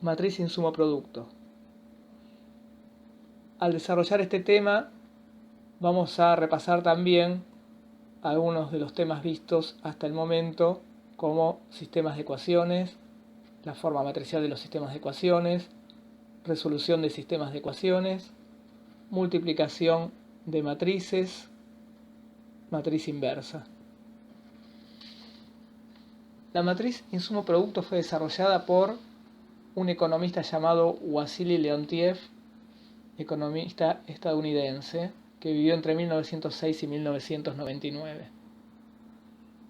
Matriz insumo-producto. Al desarrollar este tema, vamos a repasar también algunos de los temas vistos hasta el momento, como sistemas de ecuaciones, la forma matricial de los sistemas de ecuaciones, resolución de sistemas de ecuaciones, multiplicación de matrices, matriz inversa. La matriz insumo-producto fue desarrollada por un economista llamado Wassily Leontief, economista estadounidense, que vivió entre 1906 y 1999.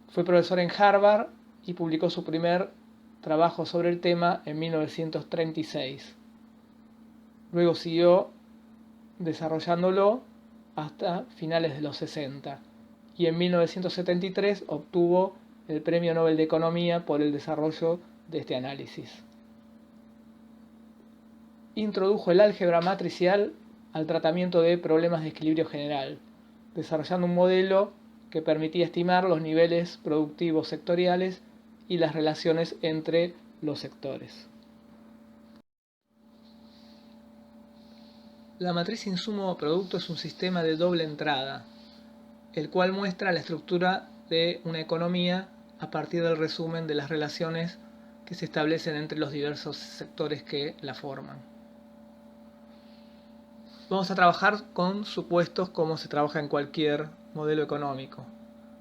Fue profesor en Harvard y publicó su primer trabajo sobre el tema en 1936. Luego siguió desarrollándolo hasta finales de los 60 y en 1973 obtuvo el Premio Nobel de Economía por el desarrollo de este análisis. Introdujo el álgebra matricial al tratamiento de problemas de equilibrio general, desarrollando un modelo que permitía estimar los niveles productivos sectoriales y las relaciones entre los sectores. La matriz insumo-producto es un sistema de doble entrada, el cual muestra la estructura de una economía a partir del resumen de las relaciones que se establecen entre los diversos sectores que la forman. Vamos a trabajar con supuestos como se trabaja en cualquier modelo económico.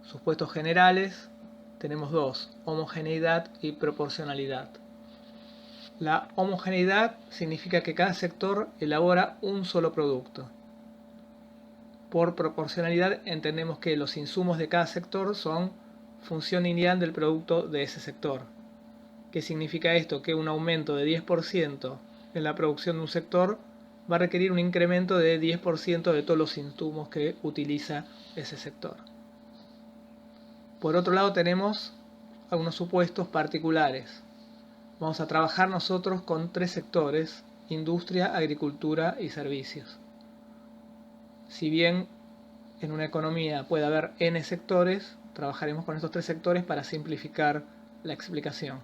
Supuestos generales tenemos dos: homogeneidad y proporcionalidad. La homogeneidad significa que cada sector elabora un solo producto. Por proporcionalidad entendemos que los insumos de cada sector son función lineal del producto de ese sector. ¿Qué significa esto? Que un aumento de 10% en la producción de un sector va a requerir un incremento de 10% de todos los insumos que utiliza ese sector. Por otro lado tenemos algunos supuestos particulares. Vamos a trabajar nosotros con tres sectores: industria, agricultura y servicios. Si bien en una economía puede haber n sectores, trabajaremos con estos tres sectores para simplificar la explicación.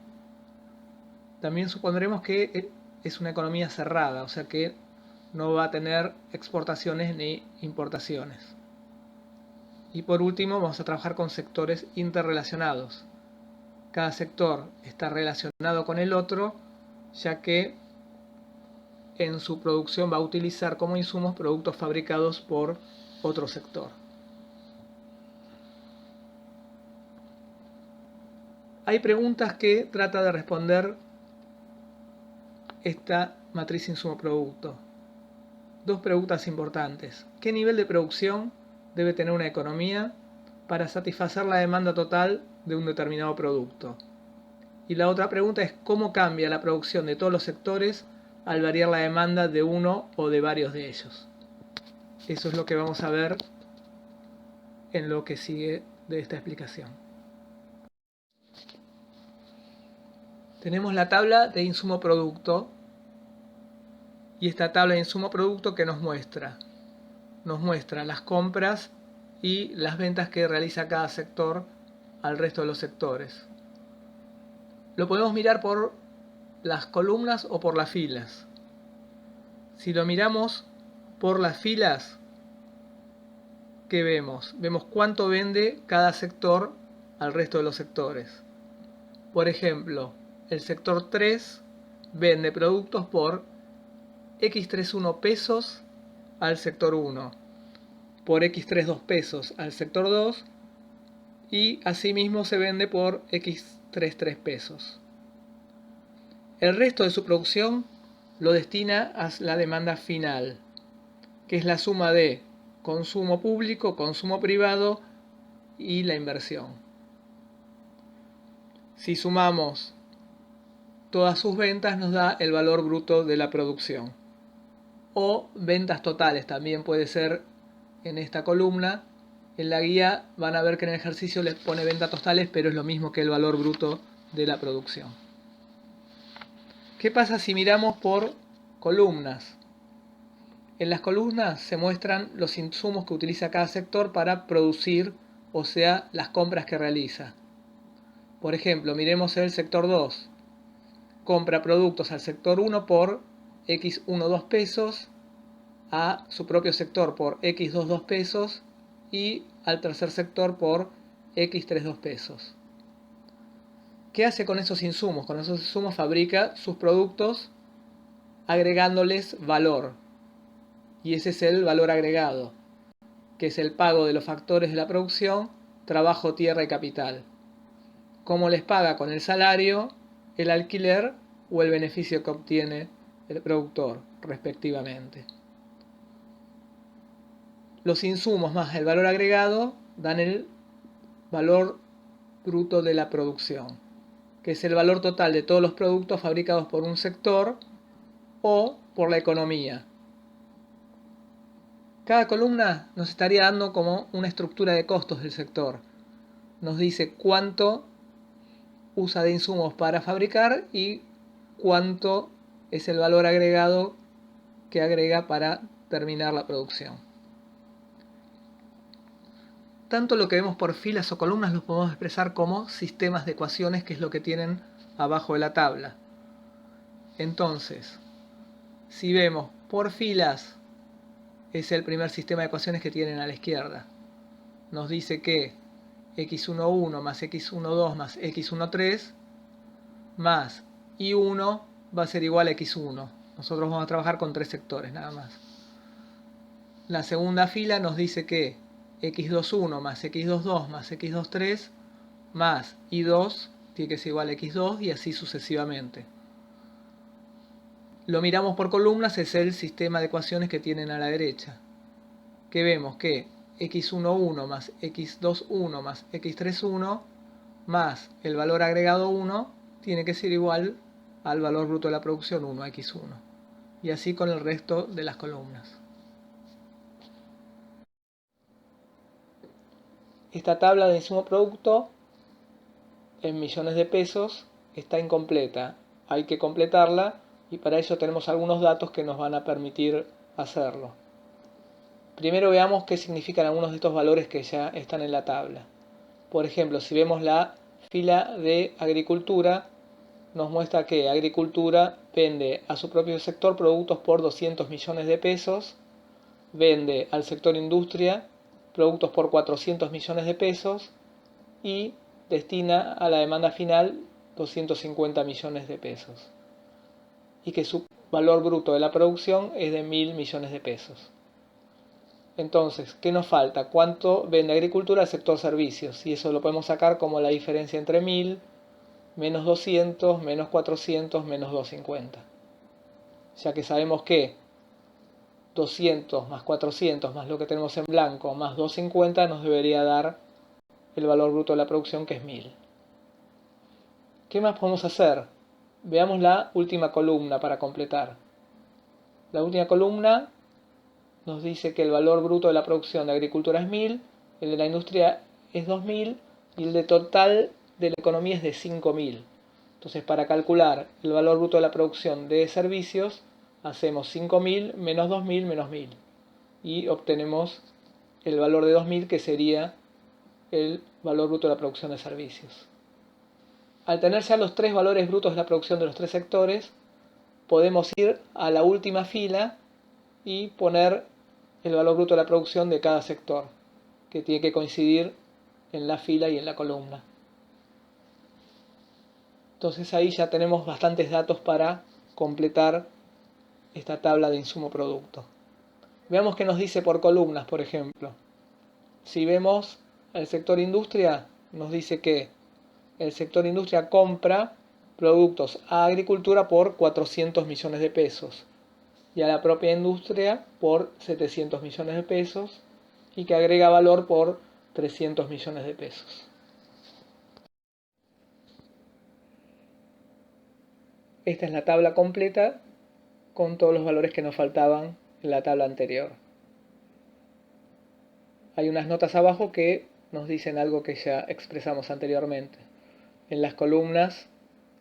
También supondremos que es una economía cerrada, o sea que no va a tener exportaciones ni importaciones. Y por último vamos a trabajar con sectores interrelacionados. Cada sector está relacionado con el otro, ya que en su producción va a utilizar como insumos productos fabricados por otro sector. Hay preguntas que trata de responder esta matriz insumo-producto. Dos preguntas importantes. ¿Qué nivel de producción debe tener una economía para satisfacer la demanda total de un determinado producto? Y la otra pregunta es: ¿cómo cambia la producción de todos los sectores al variar la demanda de uno o de varios de ellos? Eso es lo que vamos a ver en lo que sigue de esta explicación. Tenemos la tabla de insumo-producto, y esta tabla de insumo-producto que nos muestra las compras y las ventas que realiza cada sector al resto de los sectores. Lo podemos mirar por las columnas o por las filas. Si lo miramos por las filas, ¿qué vemos? Vemos cuánto vende cada sector al resto de los sectores. Por ejemplo, el sector 3 vende productos por x31 pesos al sector 1, por x32 pesos al sector 2, y asimismo se vende por x33 pesos. El resto de su producción lo destina a la demanda final, que es la suma de consumo público, consumo privado y la inversión. Si sumamos todas sus ventas, nos da el valor bruto de la producción. O ventas totales también puede ser en esta columna. En la guía van a ver que en el ejercicio les pone ventas totales, pero es lo mismo que el valor bruto de la producción. ¿Qué pasa si miramos por columnas? En las columnas se muestran los insumos que utiliza cada sector para producir, o sea, las compras que realiza. Por ejemplo, miremos el sector 2. compra productos al sector 1 por X12 pesos, a su propio sector por X22 pesos y al tercer sector por X32 pesos. ¿Qué hace con esos insumos? Con esos insumos fabrica sus productos agregándoles valor. Y ese es el valor agregado, que es el pago de los factores de la producción, trabajo, tierra y capital. ¿Cómo les paga? Con el salario, el alquiler o el beneficio que obtiene el productor, respectivamente. Los insumos más el valor agregado dan el valor bruto de la producción, que es el valor total de todos los productos fabricados por un sector o por la economía. Cada columna nos estaría dando como una estructura de costos del sector. Nos dice cuánto usa de insumos para fabricar y cuánto es el valor agregado que agrega para terminar la producción. Tanto lo que vemos por filas o columnas los podemos expresar como sistemas de ecuaciones, que es lo que tienen abajo de la tabla. Entonces, si vemos por filas, es el primer sistema de ecuaciones que tienen a la izquierda. Nos dice que x11 más x12 más x13 más y1 va a ser igual a x1. Nosotros vamos a trabajar con tres sectores nada más. La segunda fila nos dice que x21 más x22 más x23 más y2 tiene que ser igual a x2 y así sucesivamente. Lo miramos por columnas, es el sistema de ecuaciones que tienen a la derecha. Que vemos que x11 más x21 más x31 más el valor agregado 1 tiene que ser igual al valor bruto de la producción 1, x1. Y así con el resto de las columnas. Esta tabla de insumo producto en millones de pesos está incompleta. Hay que completarla y para ello tenemos algunos datos que nos van a permitir hacerlo. Primero veamos qué significan algunos de estos valores que ya están en la tabla. Por ejemplo, si vemos la fila de agricultura, nos muestra que agricultura vende a su propio sector productos por 200 millones de pesos, vende al sector industria productos por 400 millones de pesos y destina a la demanda final 250 millones de pesos. Y que su valor bruto de la producción es de 1.000 millones de pesos. Entonces, ¿qué nos falta? ¿Cuánto vende agricultura al sector servicios? Y eso lo podemos sacar como la diferencia entre 1.000, menos 200, menos 400, menos 250. Ya que sabemos que 200 más 400 más lo que tenemos en blanco más 250 nos debería dar el valor bruto de la producción, que es 1.000. ¿Qué más podemos hacer? Veamos la última columna para completar. La última columna nos dice que el valor bruto de la producción de agricultura es 1.000, el de la industria es 2.000 y el de total de la economía es de 5.000. Entonces, para calcular el valor bruto de la producción de servicios, hacemos 5.000 menos 2.000 menos 1.000 y obtenemos el valor de 2.000, que sería el valor bruto de la producción de servicios. Al tener ya los tres valores brutos de la producción de los tres sectores, podemos ir a la última fila y poner el valor bruto de la producción de cada sector, que tiene que coincidir en la fila y en la columna. Entonces ahí ya tenemos bastantes datos para completar esta tabla de insumo producto. Veamos qué nos dice por columnas, por ejemplo. Si vemos el sector industria, nos dice que el sector industria compra productos a agricultura por 400 millones de pesos y a la propia industria por 700 millones de pesos y que agrega valor por 300 millones de pesos. Esta es la tabla completa con todos los valores que nos faltaban en la tabla anterior. Hay unas notas abajo que nos dicen algo que ya expresamos anteriormente. En las columnas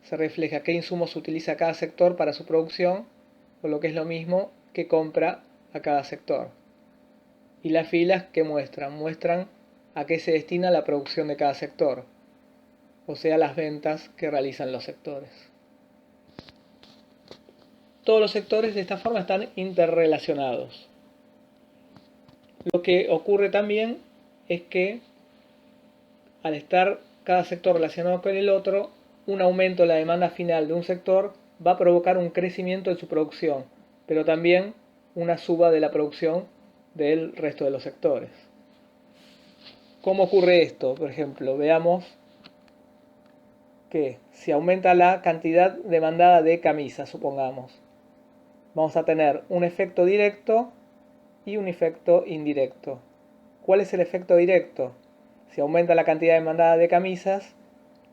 se refleja qué insumos utiliza cada sector para su producción, o lo que es lo mismo, que compra a cada sector. Y las filas que muestran a qué se destina la producción de cada sector, o sea, las ventas que realizan los sectores. todos los sectores de esta forma están interrelacionados. Lo que ocurre también es que al estar cada sector relacionado con el otro, un aumento en la demanda final de un sector va a provocar un crecimiento de su producción, pero también una suba de la producción del resto de los sectores. ¿Cómo ocurre esto? Por ejemplo, veamos que si aumenta la cantidad demandada de camisas, supongamos, vamos a tener un efecto directo y un efecto indirecto. ¿Cuál es el efecto directo? Si aumenta la cantidad demandada de camisas,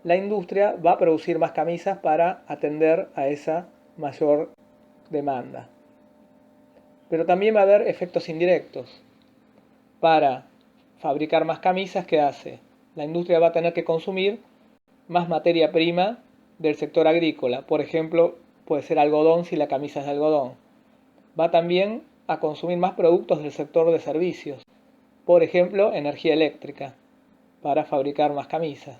la industria va a producir más camisas para atender a esa mayor demanda. Pero también va a haber efectos indirectos. Para fabricar más camisas, ¿qué hace? La industria va a tener que consumir más materia prima del sector agrícola. Por ejemplo, puede ser algodón si la camisa es de algodón. Va también a consumir más productos del sector de servicios. Por ejemplo, energía eléctrica para fabricar más camisas.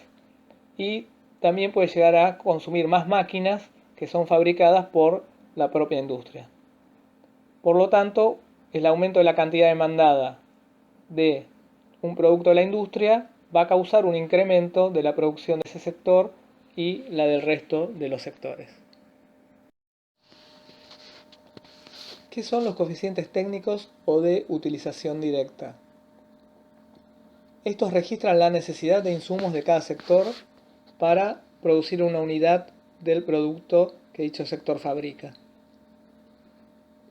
Y también puede llegar a consumir más máquinas que son fabricadas por la propia industria. Por lo tanto, el aumento de la cantidad demandada de un producto de la industria va a causar un incremento de la producción de ese sector y la del resto de los sectores. ¿Qué son los coeficientes técnicos o de utilización directa? Estos registran la necesidad de insumos de cada sector para producir una unidad del producto que dicho sector fabrica.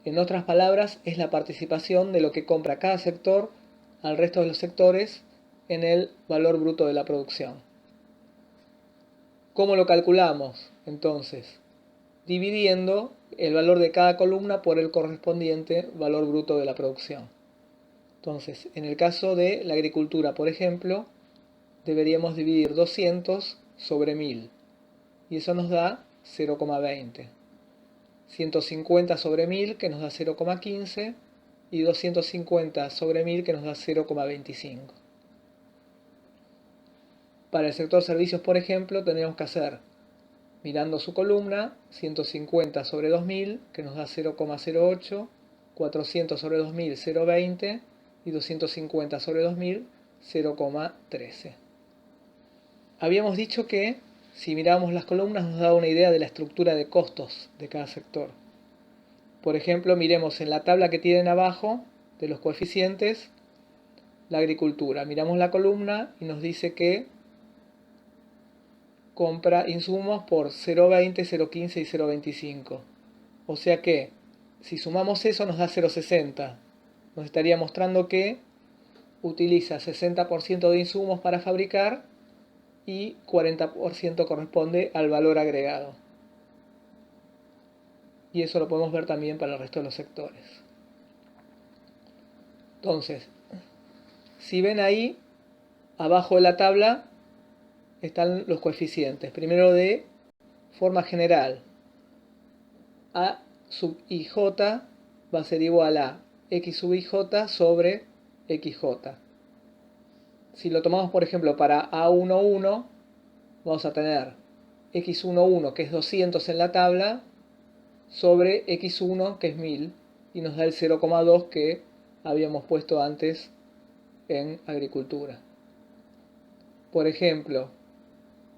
En otras palabras, es la participación de lo que compra cada sector al resto de los sectores en el valor bruto de la producción. ¿Cómo lo calculamos? Entonces, dividiendo el valor de cada columna por el correspondiente valor bruto de la producción. Entonces, en el caso de la agricultura, por ejemplo, deberíamos dividir 200 sobre 1000 y eso nos da 0,20. 150 sobre 1000 que nos da 0,15 y 250 sobre 1000 que nos da 0,25. Para el sector servicios, por ejemplo, tendríamos que hacer, mirando su columna, 150 sobre 2000 que nos da 0,08, 400 sobre 2000 0,20 y 250 sobre 2000 0,13. Habíamos dicho que si miramos las columnas nos da una idea de la estructura de costos de cada sector. Por ejemplo, miremos en la tabla que tienen abajo de los coeficientes la agricultura. Miramos la columna y nos dice que compra insumos por 0,20, 0,15 y 0,25. O sea que si sumamos eso nos da 0,60. Nos estaría mostrando que utiliza 60% de insumos para fabricar y 40% corresponde al valor agregado. Y eso lo podemos ver también para el resto de los sectores. Entonces, si ven ahí, abajo de la tabla están los coeficientes. Primero de forma general, A sub IJ va a ser igual a X sub IJ sobre XJ. Si lo tomamos por ejemplo para A11, vamos a tener X11 que es 200 en la tabla sobre X1 que es 1000 y nos da el 0,2 que habíamos puesto antes en agricultura. Por ejemplo,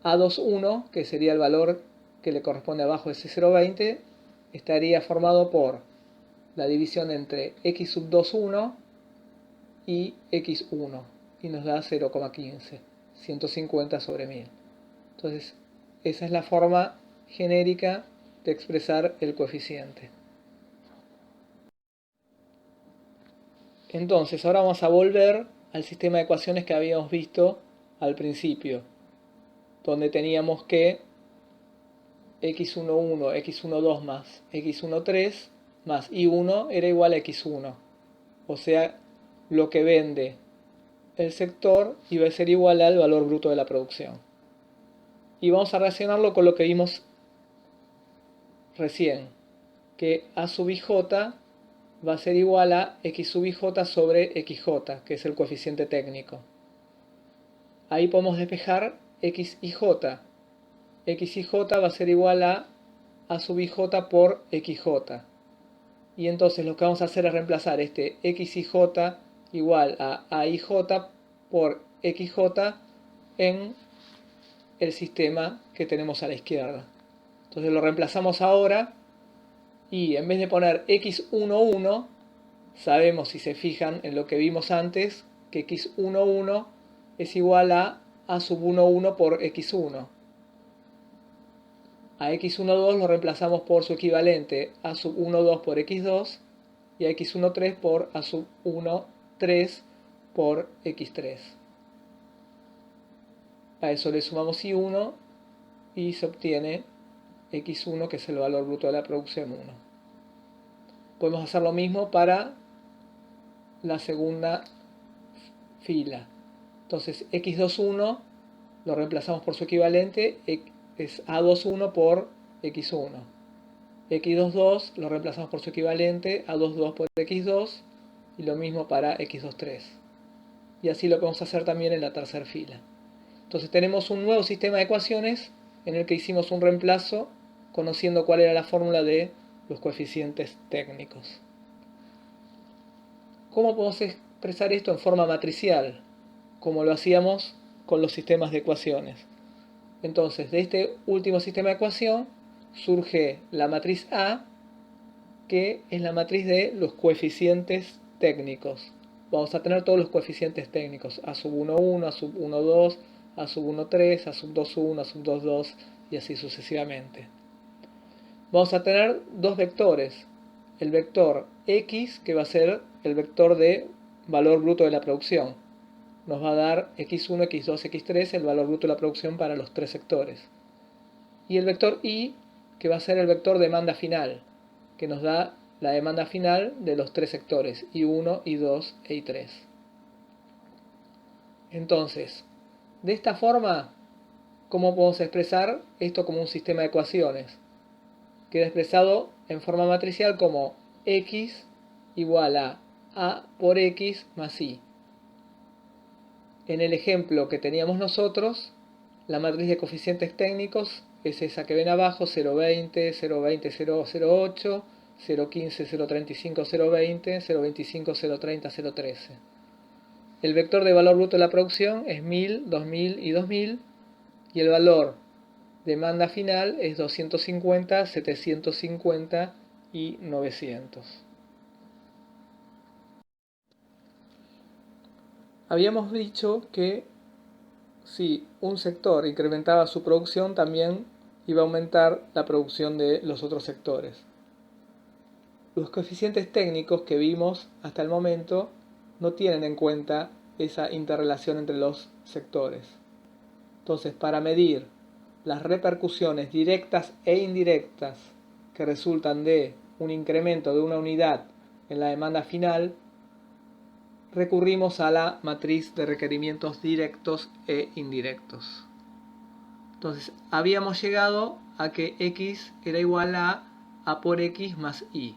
A21, que sería el valor que le corresponde abajo de ese 0,20, estaría formado por la división entre X sub 21 y X1 y nos da 0,15, 150 sobre 1000. Entonces, esa es la forma genérica de expresar el coeficiente. Entonces, ahora vamos a volver al sistema de ecuaciones que habíamos visto al principio, donde teníamos que x11, x12 más x13 más y1 era igual a x1. O sea, lo que vende el sector iba a ser igual al valor bruto de la producción. Y vamos a relacionarlo con lo que vimos recién, que A sub IJ va a ser igual a X sub IJ sobre XJ, que es el coeficiente técnico. Ahí podemos despejar XIJ. XIJ va a ser igual a A sub ij por xj. Y entonces lo que vamos a hacer es reemplazar este xij igual a aij por xj en el sistema que tenemos a la izquierda. Entonces lo reemplazamos ahora y en vez de poner x11, sabemos, si se fijan en lo que vimos antes, que x11 es igual a sub 11 por x1. A x12 lo reemplazamos por su equivalente a sub 12 por x2 y a x13 por a sub 13 por x3. A eso le sumamos i1 y se obtiene x1, que es el valor bruto de la producción 1. Podemos hacer lo mismo para la segunda fila. Entonces x21 lo reemplazamos por su equivalente, es a21 por x1. x22 lo reemplazamos por su equivalente, a22 por x2, y lo mismo para x23. Y así lo podemos hacer también en la tercera fila. Entonces tenemos un nuevo sistema de ecuaciones en el que hicimos un reemplazo conociendo cuál era la fórmula de los coeficientes técnicos. ¿Cómo podemos expresar esto en forma matricial? Como lo hacíamos con los sistemas de ecuaciones. Entonces, de este último sistema de ecuación surge la matriz A, que es la matriz de los coeficientes técnicos. Vamos a tener todos los coeficientes técnicos, a sub 11, a sub 12, a sub 13, a sub 21, a sub 22 y así sucesivamente. Vamos a tener dos vectores, el vector X, que va a ser el vector de valor bruto de la producción. Nos va a dar x1, x2, x3, el valor bruto de la producción para los tres sectores. Y el vector Y, que va a ser el vector demanda final, que nos da la demanda final de los tres sectores, I1, I2 e I3. Entonces, de esta forma, ¿cómo podemos expresar esto como un sistema de ecuaciones? Queda expresado en forma matricial como x igual a por x más y. En el ejemplo que teníamos nosotros, la matriz de coeficientes técnicos es esa que ven abajo, 0,20, 0,20, 0,08, 0,15, 0,35, 0,20, 0,25, 0,30, 0,13. El vector de valor bruto de la producción es 1000, 2000 y 2000, y el valor demanda final es 250, 750 y 900. Habíamos dicho que si un sector incrementaba su producción, también iba a aumentar la producción de los otros sectores. Los coeficientes técnicos que vimos hasta el momento no tienen en cuenta esa interrelación entre los sectores. Entonces, para medir las repercusiones directas e indirectas que resultan de un incremento de una unidad en la demanda final, recurrimos a la matriz de requerimientos directos e indirectos. Entonces, habíamos llegado a que x era igual a por x más y.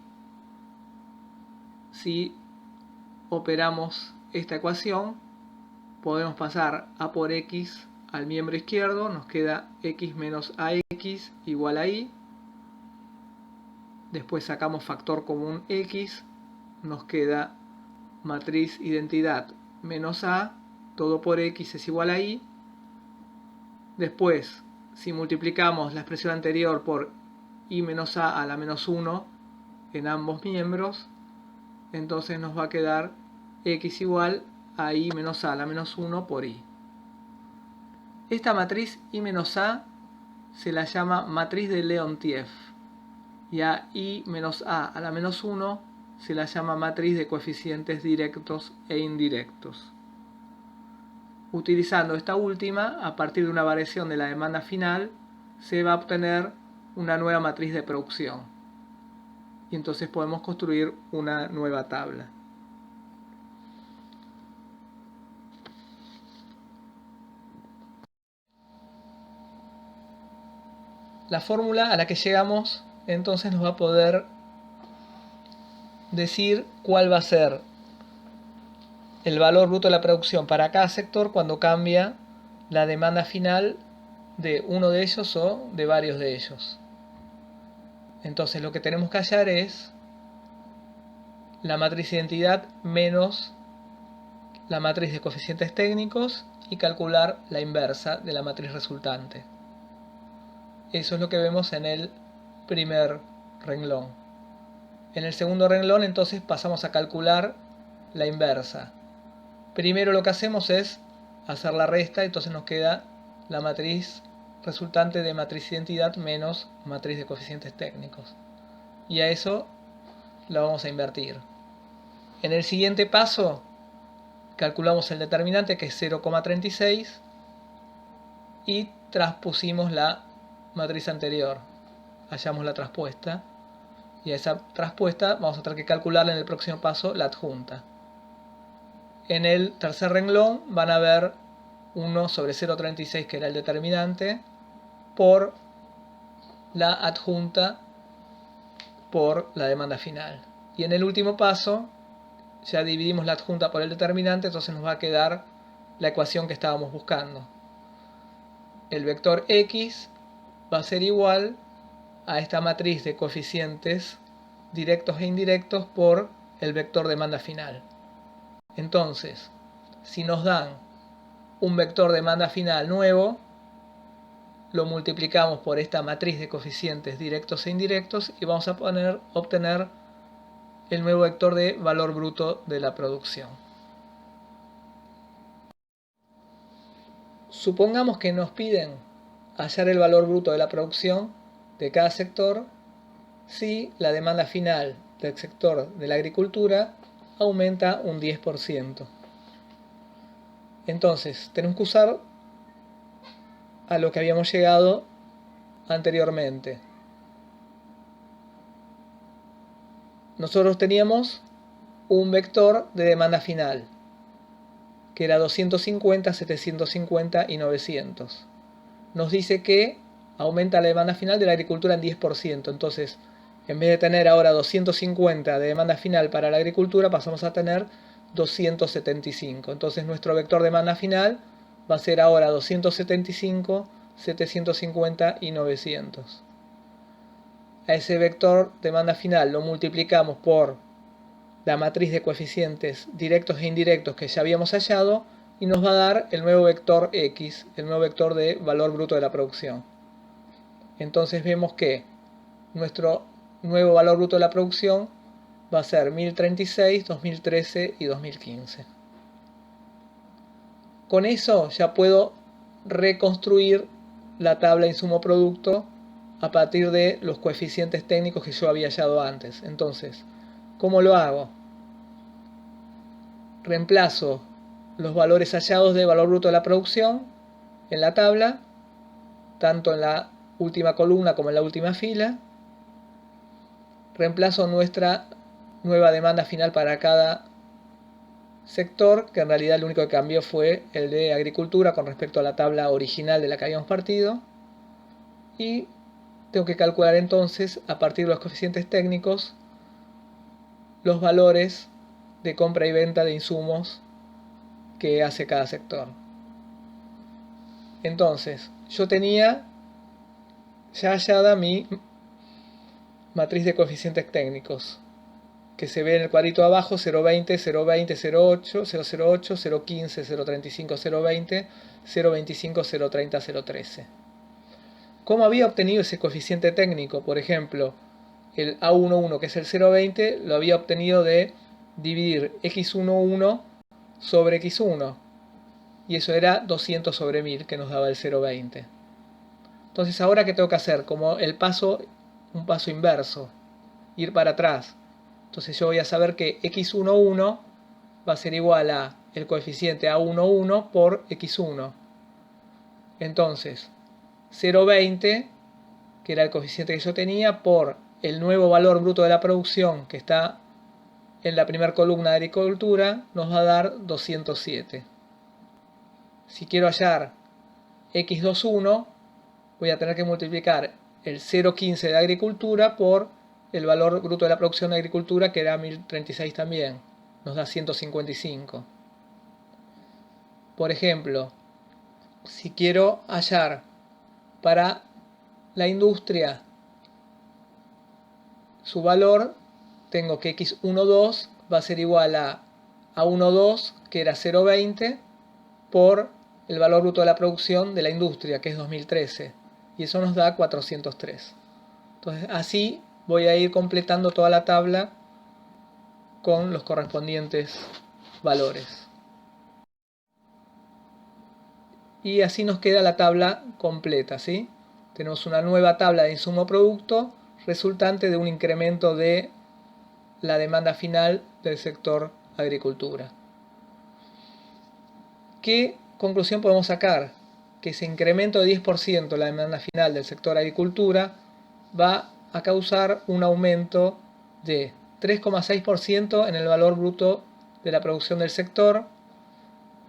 Si operamos esta ecuación, podemos pasar a por x al miembro izquierdo, nos queda x menos ax igual a y. Después sacamos factor común x, nos queda matriz identidad menos a, todo por x es igual a y. Después, si multiplicamos la expresión anterior por y menos a la menos 1 en ambos miembros, entonces nos va a quedar x igual a y menos a la menos 1 por y. Esta matriz y menos a se la llama matriz de Leontief, y a y menos a la menos 1 se la llama matriz de coeficientes directos e indirectos. Utilizando esta última, a partir de una variación de la demanda final, se va a obtener una nueva matriz de producción. Y entonces podemos construir una nueva tabla. La fórmula a la que llegamos entonces nos va a poder decir cuál va a ser el valor bruto de la producción para cada sector cuando cambia la demanda final de uno de ellos o de varios de ellos. Entonces lo que tenemos que hallar es la matriz de identidad menos la matriz de coeficientes técnicos y calcular la inversa de la matriz resultante. Eso es lo que vemos en el primer renglón. En el segundo renglón entonces pasamos a calcular la inversa. Primero lo que hacemos es hacer la resta, entonces nos queda la matriz resultante de matriz de identidad menos matriz de coeficientes técnicos. Y a eso la vamos a invertir. En el siguiente paso calculamos el determinante, que es 0,36, y transpusimos la matriz anterior. Hallamos la traspuesta, y a esa traspuesta vamos a tener que calcular en el próximo paso la adjunta. En el tercer renglón van a ver 1 sobre 0,36, que era el determinante, por la adjunta por la demanda final. Y en el último paso ya dividimos la adjunta por el determinante, entonces nos va a quedar la ecuación que estábamos buscando. El vector x va a ser igual a esta matriz de coeficientes directos e indirectos por el vector demanda final. Entonces, si nos dan un vector demanda final nuevo, lo multiplicamos por esta matriz de coeficientes directos e indirectos y vamos a obtener el nuevo vector de valor bruto de la producción. Supongamos que nos piden hallar el valor bruto de la producción de cada sector si la demanda final del sector de la agricultura aumenta un 10%. Entonces, tenemos que usar a lo que habíamos llegado anteriormente. Nosotros teníamos un vector de demanda final, que era 250, 750 y 900. Nos dice que aumenta la demanda final de la agricultura en 10%. Entonces, en vez de tener ahora 250 de demanda final para la agricultura, pasamos a tener 275. Entonces nuestro vector de demanda final va a ser ahora 275, 750 y 900. A ese vector de demanda final lo multiplicamos por la matriz de coeficientes directos e indirectos que ya habíamos hallado y nos va a dar el nuevo vector x, el nuevo vector de valor bruto de la producción. Entonces vemos que nuestro nuevo valor bruto de la producción va a ser 1036, 2013 y 2015. Con eso ya puedo reconstruir la tabla insumo-producto a partir de los coeficientes técnicos que yo había hallado antes. Entonces, ¿cómo lo hago? Reemplazo los valores hallados de valor bruto de la producción en la tabla, tanto en la última columna como en la última fila. Reemplazo nuestra nueva demanda final para cada sector, que en realidad lo único que cambió fue el de agricultura con respecto a la tabla original de la que habíamos partido. Y tengo que calcular entonces, a partir de los coeficientes técnicos, los valores de compra y venta de insumos que hace cada sector. Entonces, yo tenía ya hallada mi matriz de coeficientes técnicos, que se ve en el cuadrito abajo: 0,20, 0,20, 0,8, 0,08, 0,15, 0,35, 0,20, 0,25, 0,30, 0,13. ¿Cómo había obtenido ese coeficiente técnico? Por ejemplo, el A11, que es el 0,20, lo había obtenido de dividir x11 sobre x1. Y eso era 200 sobre 1000, que nos daba el 0,20. Entonces, ¿ahora qué tengo que hacer? Como un paso inverso, ir para atrás. Entonces yo voy a saber que x11 va a ser igual a el coeficiente A11 por x1. Entonces, 0,20, que era el coeficiente que yo tenía, por el nuevo valor bruto de la producción, que está en la primera columna de agricultura, nos va a dar 207. Si quiero hallar x21, voy a tener que multiplicar el 0,15 de agricultura por el valor bruto de la producción de agricultura, que era 1036 también. Nos da 155. Por ejemplo, si quiero hallar para la industria su valor, tengo que x12 va a ser igual a 1,2, que era 0,20, por el valor bruto de la producción de la industria, que es 2013. Y eso nos da 403. Entonces, así voy a ir completando toda la tabla con los correspondientes valores. Y así nos queda la tabla completa, ¿sí? Tenemos una nueva tabla de insumo-producto resultante de un incremento de la demanda final del sector agricultura. ¿Qué conclusión podemos sacar? Que ese incremento de 10% de la demanda final del sector agricultura va a causar un aumento de 3,6% en el valor bruto de la producción del sector,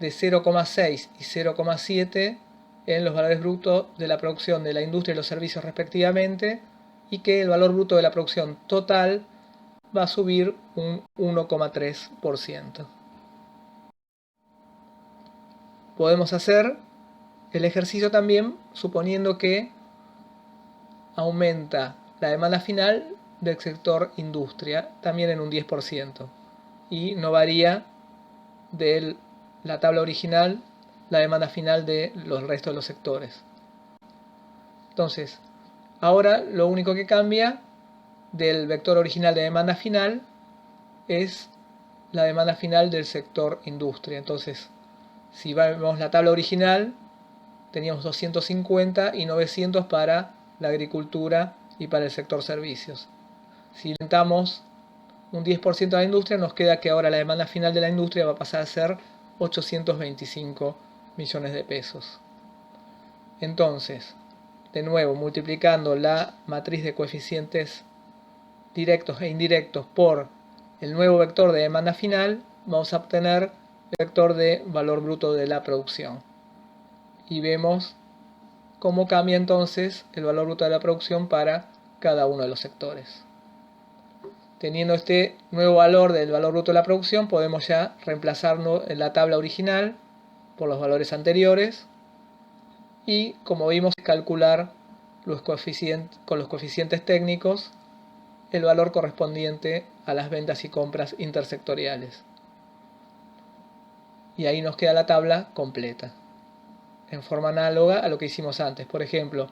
de 0,6 y 0,7 en los valores brutos de la producción de la industria y los servicios respectivamente, y que el valor bruto de la producción total va a subir un 1,3%. Podemos hacer el ejercicio también suponiendo que aumenta la demanda final del sector industria también en un 10% y no varía de la tabla original la demanda final de los restos de los sectores. Entonces, ahora lo único que cambia del vector original de demanda final es la demanda final del sector industria. Entonces, si vemos la tabla original, teníamos 250 y 900 para la agricultura y para el sector servicios. Si aumentamos un 10% a la industria, nos queda que ahora la demanda final de la industria va a pasar a ser 825 millones de pesos. Entonces, de nuevo, multiplicando la matriz de coeficientes directos e indirectos por el nuevo vector de demanda final, vamos a obtener el vector de valor bruto de la producción. Y vemos cómo cambia entonces el valor bruto de la producción para cada uno de los sectores. Teniendo este nuevo valor del valor bruto de la producción, podemos ya reemplazarlo en la tabla original por los valores anteriores y, como vimos, calcular con los coeficientes técnicos el valor correspondiente a las ventas y compras intersectoriales. Y ahí nos queda la tabla completa, en forma análoga a lo que hicimos antes. Por ejemplo,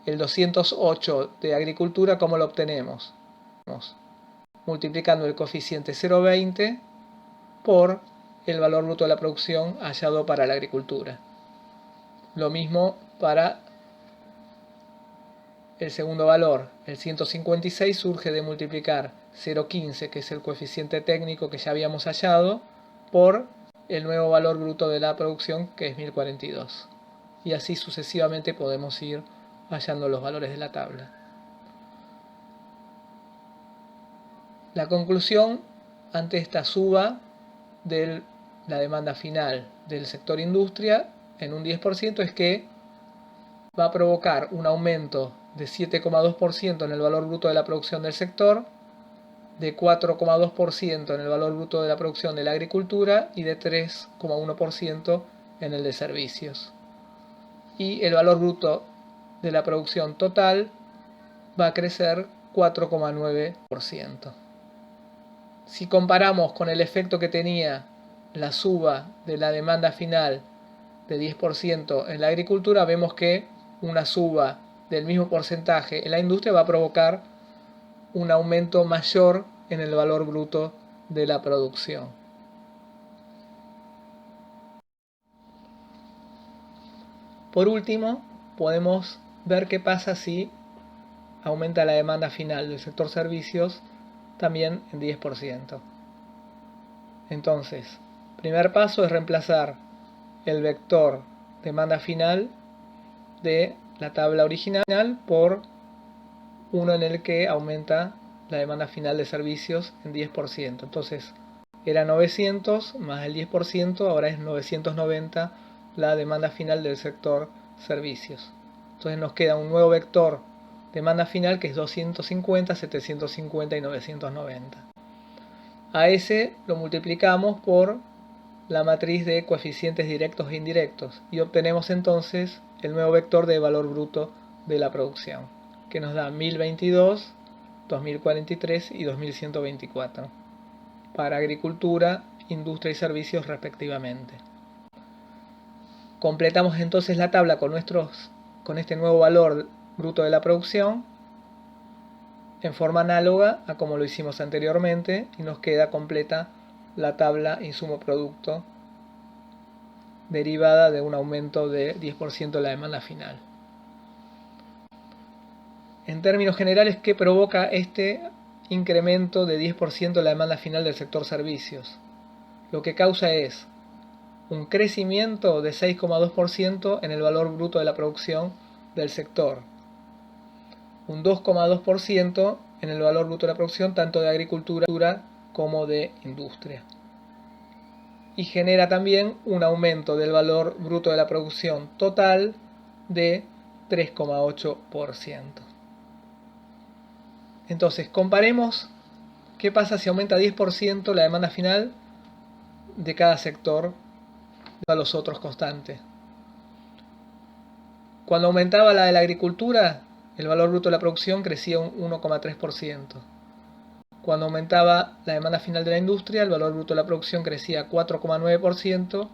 el 208 de agricultura, ¿cómo lo obtenemos? Multiplicando el coeficiente 0,20 por el valor bruto de la producción hallado para la agricultura. Lo mismo para el segundo valor. El 156 surge de multiplicar 0,15, que es el coeficiente técnico que ya habíamos hallado, por el nuevo valor bruto de la producción, que es 1042. Y así sucesivamente podemos ir hallando los valores de la tabla. La conclusión ante esta suba de la demanda final del sector industria en un 10% es que va a provocar un aumento de 7,2% en el valor bruto de la producción del sector, de 4,2% en el valor bruto de la producción de la agricultura y de 3,1% en el de servicios. Y el valor bruto de la producción total va a crecer 4,9%. Si comparamos con el efecto que tenía la suba de la demanda final de 10% en la agricultura, vemos que una suba del mismo porcentaje en la industria va a provocar un aumento mayor en el valor bruto de la producción. Por último, podemos ver qué pasa si aumenta la demanda final del sector servicios también en 10%. Entonces, primer paso es reemplazar el vector demanda final de la tabla original por uno en el que aumenta la demanda final de servicios en 10%. Entonces, era 900 más el 10%, ahora es 990 la demanda final del sector servicios. Entonces nos queda un nuevo vector demanda final que es 250, 750 y 990. A ese lo multiplicamos por la matriz de coeficientes directos e indirectos y obtenemos entonces el nuevo vector de valor bruto de la producción, que nos da 1022 2043 y 2124 para agricultura, industria y servicios respectivamente. Completamos entonces la tabla con este nuevo valor bruto de la producción en forma análoga a como lo hicimos anteriormente, y nos queda completa la tabla insumo-producto derivada de un aumento de 10% de la demanda final. En términos generales, ¿qué provoca este incremento de 10% de la demanda final del sector servicios? Lo que causa es un crecimiento de 6,2% en el valor bruto de la producción del sector, un 2,2% en el valor bruto de la producción tanto de agricultura como de industria, y genera también un aumento del valor bruto de la producción total de 3,8%. Entonces, comparemos qué pasa si aumenta 10% la demanda final de cada sector a los otros constantes. Cuando aumentaba la de la agricultura, el valor bruto de la producción crecía un 1,3%. Cuando aumentaba la demanda final de la industria, el valor bruto de la producción crecía 4,9%.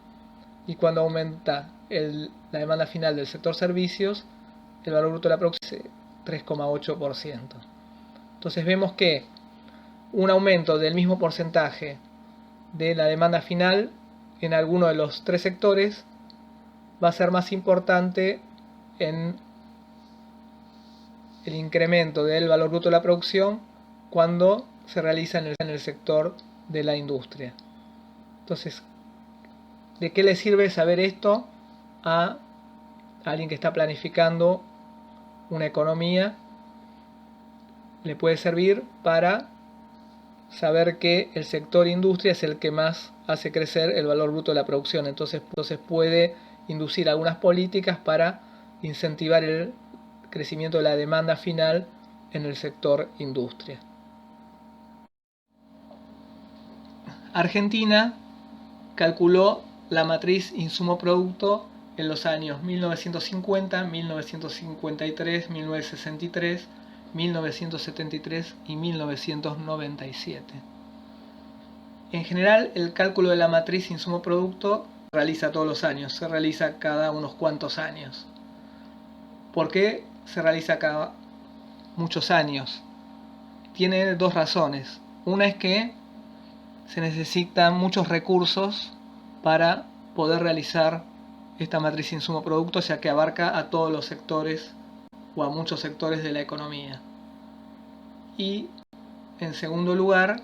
Y cuando aumenta la demanda final del sector servicios, el valor bruto de la producción crece 3,8%. Entonces vemos que un aumento del mismo porcentaje de la demanda final en alguno de los tres sectores va a ser más importante en el incremento del valor bruto de la producción cuando se realiza en el sector de la industria. Entonces, ¿de qué le sirve saber esto a alguien que está planificando una economía? Le puede servir para saber que el sector industria es el que más hace crecer el valor bruto de la producción. Entonces puede inducir algunas políticas para incentivar el crecimiento de la demanda final en el sector industria. Argentina calculó la matriz insumo-producto en los años 1950, 1953, 1963, 1973 y 1997. En general, el cálculo de la matriz insumo-producto se realiza todos los años, se realiza cada unos cuantos años. ¿Por qué se realiza cada muchos años? Tiene dos razones. Una es que se necesitan muchos recursos para poder realizar esta matriz insumo-producto, ya que abarca a todos los sectores o a muchos sectores de la economía. Y en segundo lugar,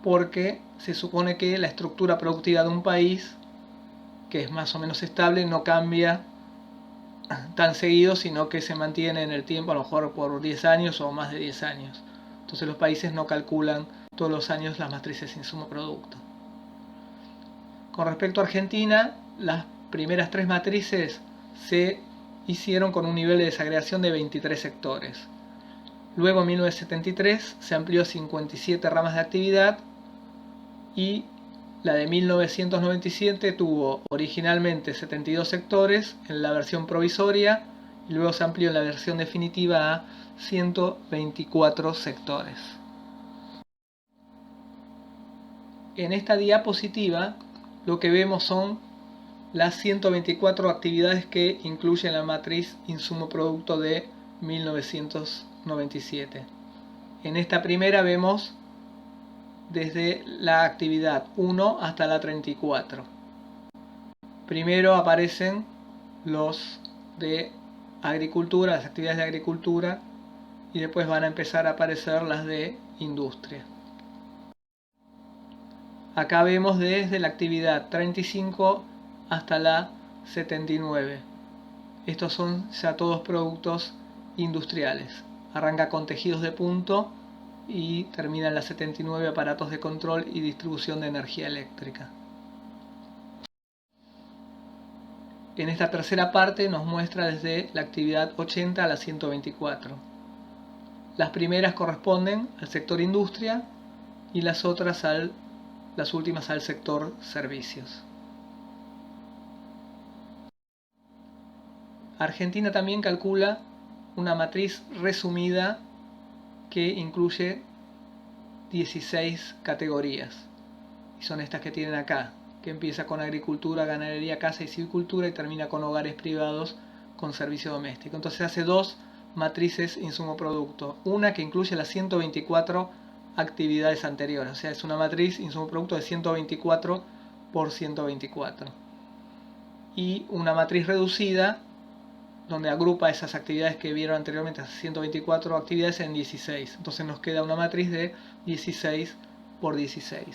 porque se supone que la estructura productiva de un país, que es más o menos estable, no cambia tan seguido, sino que se mantiene en el tiempo, a lo mejor por 10 años o más de 10 años. Entonces los países no calculan todos los años las matrices insumo-producto. Con respecto a Argentina, las primeras tres matrices se hicieron con un nivel de desagregación de 23 sectores. Luego en 1973 se amplió a 57 ramas de actividad, y la de 1997 tuvo originalmente 72 sectores en la versión provisoria y luego se amplió en la versión definitiva a 124 sectores. En esta diapositiva lo que vemos son las 124 actividades que incluyen la matriz insumo-producto de 1997. En esta primera vemos desde la actividad 1 hasta la 34. Primero aparecen los de agricultura, las actividades de agricultura, y después van a empezar a aparecer las de industria. Acá vemos desde la actividad 35 hasta la 79. Estos son ya todos productos industriales. Arranca con tejidos de punto y termina en la 79, aparatos de control y distribución de energía eléctrica. En esta tercera parte nos muestra desde la actividad 80 a la 124. Las primeras corresponden al sector industria y las últimas al sector servicios. Argentina también calcula una matriz resumida que incluye 16 categorías. Y son estas que tienen acá, que empieza con agricultura, ganadería, caza y silvicultura y termina con hogares privados con servicio doméstico. Entonces hace dos matrices insumo-producto. Una que incluye las 124 actividades anteriores. O sea, es una matriz insumo-producto de 124 por 124. Y una matriz reducida donde agrupa esas actividades que vieron anteriormente, esas 124 actividades, en 16. Entonces nos queda una matriz de 16 por 16.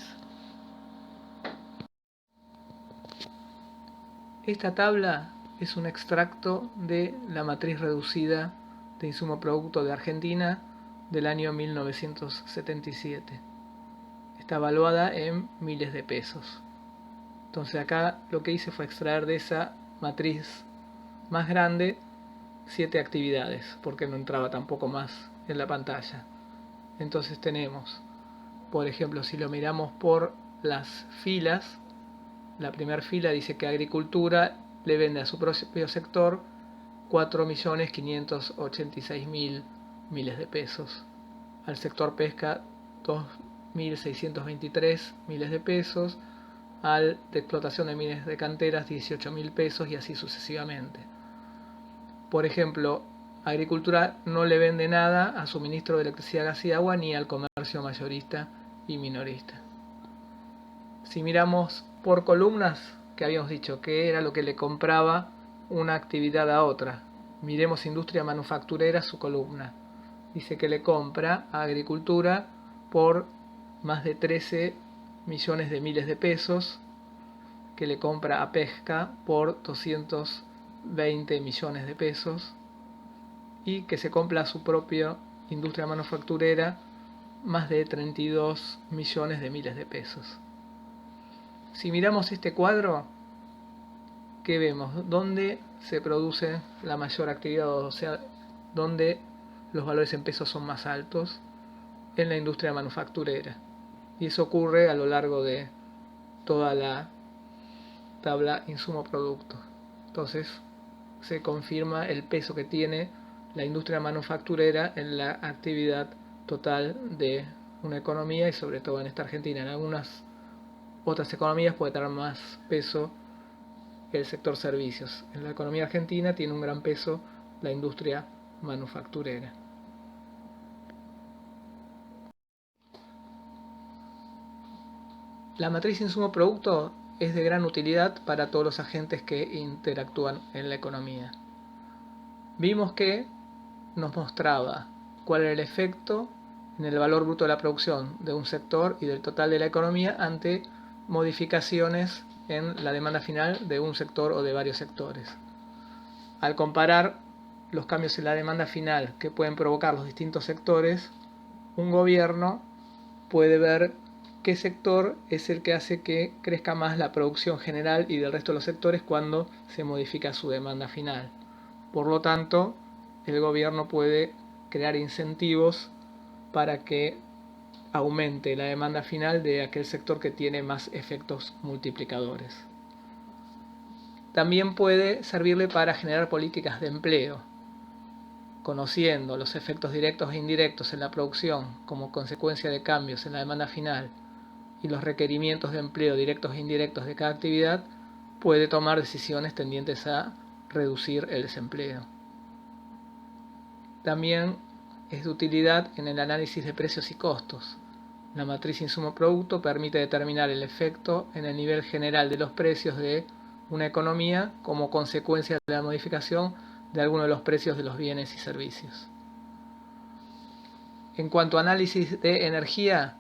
Esta tabla es un extracto de la matriz reducida de insumo producto de Argentina del año 1977. Está evaluada en miles de pesos. Entonces acá lo que hice fue extraer de esa matriz más grande 7 actividades, porque no entraba tampoco más en la pantalla. Entonces tenemos, por ejemplo, si lo miramos por las filas, la primera fila dice que agricultura le vende a su propio sector 4.586.000 miles de pesos. Al sector pesca 2.623 miles de pesos. Al de explotación de minas de canteras 18.000 pesos y así sucesivamente. Por ejemplo, agricultura no le vende nada a suministro de electricidad, gas y agua ni al comercio mayorista y minorista. Si miramos por columnas, que habíamos dicho que era lo que le compraba una actividad a otra. Miremos industria manufacturera, su columna. Dice que le compra a agricultura por más de 13 millones de miles de pesos, que le compra a pesca por 220 millones de pesos y que se compra a su propia industria manufacturera más de 32 millones de miles de pesos. Si miramos este cuadro, ¿qué vemos? ¿Dónde se produce la mayor actividad? O sea, ¿dónde los valores en pesos son más altos? En la industria manufacturera. Y eso ocurre a lo largo de toda la tabla insumo-producto. Entonces se confirma el peso que tiene la industria manufacturera en la actividad total de una economía y sobre todo en esta Argentina. En algunas otras economías puede tener más peso el sector servicios. En la economía argentina tiene un gran peso la industria manufacturera. La matriz insumo-producto es de gran utilidad para todos los agentes que interactúan en la economía. Vimos que nos mostraba cuál era el efecto en el valor bruto de la producción de un sector y del total de la economía ante modificaciones en la demanda final de un sector o de varios sectores. Al comparar los cambios en la demanda final que pueden provocar los distintos sectores, un gobierno puede ver qué sector es el que hace que crezca más la producción general y del resto de los sectores cuando se modifica su demanda final. Por lo tanto, el gobierno puede crear incentivos para que aumente la demanda final de aquel sector que tiene más efectos multiplicadores. También puede servirle para generar políticas de empleo, conociendo los efectos directos e indirectos en la producción como consecuencia de cambios en la demanda final y los requerimientos de empleo directos e indirectos de cada actividad, puede tomar decisiones tendientes a reducir el desempleo. También es de utilidad en el análisis de precios y costos. La matriz insumo-producto permite determinar el efecto en el nivel general de los precios de una economía como consecuencia de la modificación de alguno de los precios de los bienes y servicios. En cuanto a análisis de energía,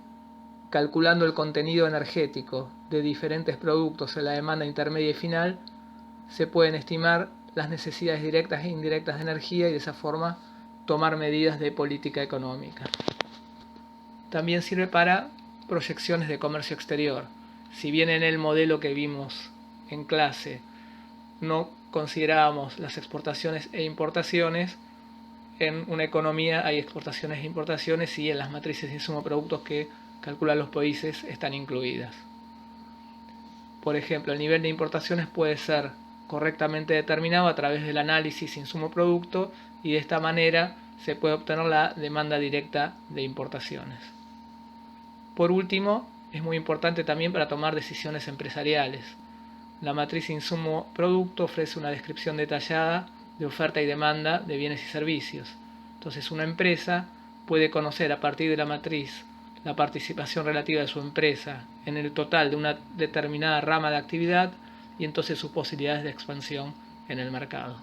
calculando el contenido energético de diferentes productos en la demanda intermedia y final, se pueden estimar las necesidades directas e indirectas de energía y de esa forma tomar medidas de política económica. También sirve para proyecciones de comercio exterior. Si bien en el modelo que vimos en clase no considerábamos las exportaciones e importaciones, en una economía hay exportaciones e importaciones y en las matrices de insumo-productos que calculan los países están incluidas. Por ejemplo, el nivel de importaciones puede ser correctamente determinado a través del análisis insumo-producto y de esta manera se puede obtener la demanda directa de importaciones. Por último, es muy importante también para tomar decisiones empresariales. La matriz insumo-producto ofrece una descripción detallada de oferta y demanda de bienes y servicios. Entonces, una empresa puede conocer a partir de la matriz la participación relativa de su empresa en el total de una determinada rama de actividad y entonces sus posibilidades de expansión en el mercado.